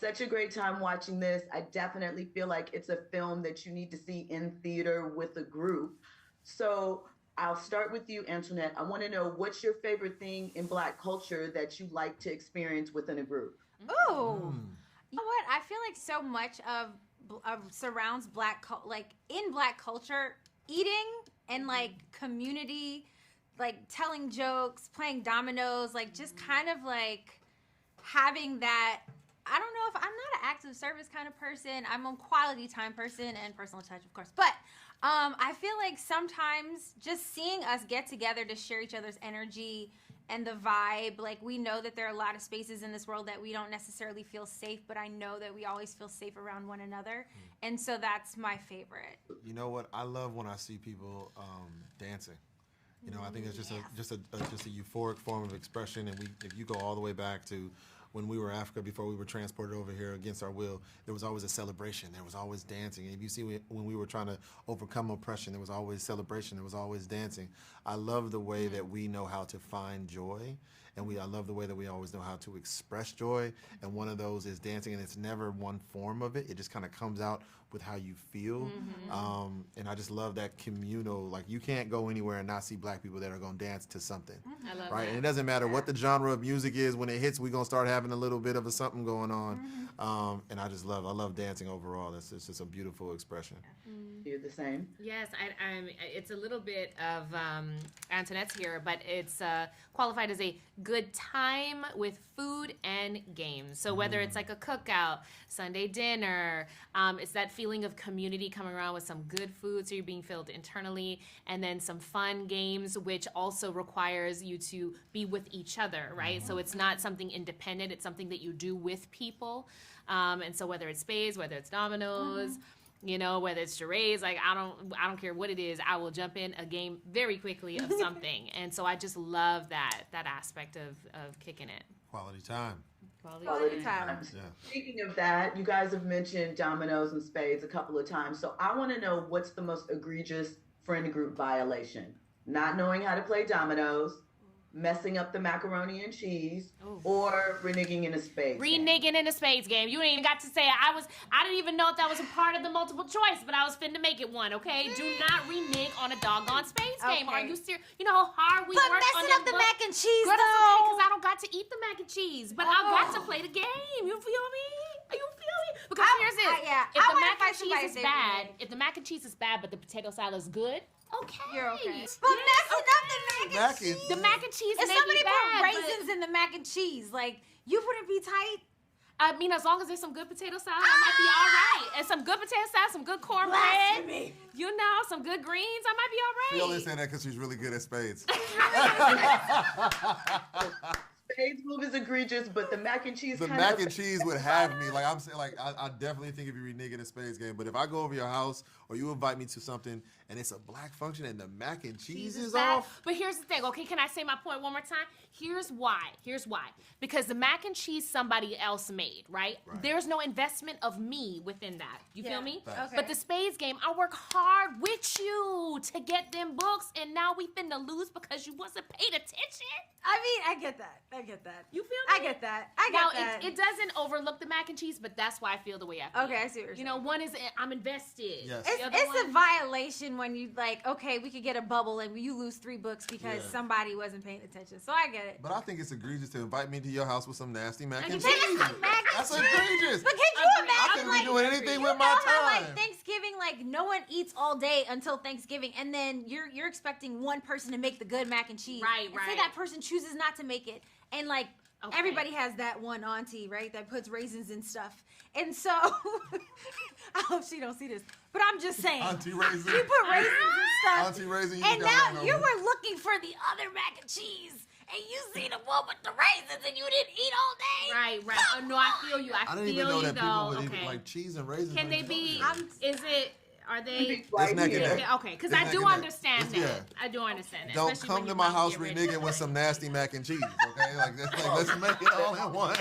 Such a great time watching this. I definitely feel like it's a film that you need to see in theater with a group. So I'll start with you, Antoinette. I want to know, what's your favorite thing in Black culture that you like to experience within a group? Ooh. You know what? I feel like so much of surrounds like in Black culture, eating and like community, like telling jokes, playing dominoes, like just kind of like having that. I don't know if I'm not an active service kind of person. I'm a quality time person and personal touch, of course. But I feel like sometimes just seeing us get together to share each other's energy and the vibe, like we know that there are a lot of spaces in this world that we don't necessarily feel safe, but I know that we always feel safe around one another. And so that's my favorite. You know what? I love when I see people dancing. You know, I think it's just a euphoric form of expression. And if you go all the way back to when we were in Africa, before we were transported over here against our will, there was always a celebration. There was always dancing. And if you see when we were trying to overcome oppression, there was always celebration. There was always dancing. I love the way that we know how to find joy. And I love the way that we always know how to express joy. And one of those is dancing, and it's never one form of it. It just kind of comes out with how you feel. And I just love that communal, like you can't go anywhere and not see Black people that are going to dance to something. I love right? that. And it doesn't matter what the genre of music is. When it hits, we're going to start having a little bit of a something going on. And I love dancing overall. It's just a beautiful expression. You're the same? Yes, it's a little bit of Antoinette's here, but it's qualified as a good time with food and games. So whether it's like a cookout, Sunday dinner, it's that feeling of community coming around with some good food, so you're being filled internally, and then some fun games, which also requires you to be with each other, right? So it's not something independent, it's something that you do with people. And so whether it's Spades, whether it's dominoes, you know, whether it's charades, like I don't care what it is, I will jump in a game very quickly of something. And so I just love that aspect of kicking it. Quality time. Quality times. Yeah. Speaking of that, you guys have mentioned dominoes and spades a couple of times. So I want to know, what's the most egregious friend group violation? Not knowing how to play dominoes, messing up the macaroni and cheese, or reneging in a spades game. Reneging in a spades game. You ain't even got to say it. I didn't even know if that was a part of the multiple choice, but I was finna make it one, okay? Do not renege on a doggone spades game. Are you serious? You know how hard we But worked on messing up the mac and cheese, Girl, that's okay, because though. I don't got to eat the mac and cheese, but I got to play the game. You feel me? You feel me? Because here's it. If the mac and cheese is bad, if the mac and cheese is bad, but the potato salad is good, okay. You're okay. Yes, But messing up the mac and cheese. The mac and cheese If may somebody be bad, put raisins in the mac and cheese, like, you wouldn't be tight? I mean, as long as there's some good potato salad, I might be all right. And some good potato salad, some good cornbread, Blasphemy. you know, some good greens, I might be all right. She only said that because she's really good at spades. Spades move is egregious, but the mac and cheese The kind mac of... and cheese would have me. Like I'm saying, like I definitely think if you reneging a spades game, but if I go over your house or you invite me to something and it's a Black function and the mac and cheese is off. But here's the thing, okay? Can I say my point one more time? Here's why. Because the mac and cheese somebody else made, right? There's no investment of me within that. You feel me? Facts. Okay. But the spades game, I work hard with you to get them books, and now we finna lose because you wasn't paid attention. I mean, I get that. You feel I me? get that. Now, it doesn't overlook the mac and cheese, but that's why I feel the way I feel. Okay, I see what you're saying. You know, one is I'm invested. Yes. The other It's a one- violation when you, like, okay, we could get a bubble and you lose 3 books because somebody wasn't paying attention. So I get it. But I think it's egregious to invite me to your house with some nasty mac and and cheese. cheese. That's egregious. But can you I imagine, couldn't like, be doing anything you with know my how, time. like, Thanksgiving, like, no one eats all day until Thanksgiving, and then you're expecting one person to make the good mac and cheese. Right, and right. say that person chooses not to make it, and, like, Okay. everybody has that one auntie, right, that puts raisins and stuff. And so, I hope she don't see this, but I'm just saying. Auntie raisin. She put raisins and stuff. Auntie raisin. And got now ran you over. were looking for the other mac and cheese, and you seen the one with the raisins, and you didn't eat all day. Right. Oh, no, I feel you. I didn't feel even know you, that though. people would Okay. even like cheese and raisins. Can they on be? toast. Are they? Right It's neck and here. neck. Okay, because It's I neck do and neck. understand It's- that. yeah. I do understand that. Don't especially come when to you're my about house get ready. reneging with some nasty mac and cheese, okay? Like let's make it all in one.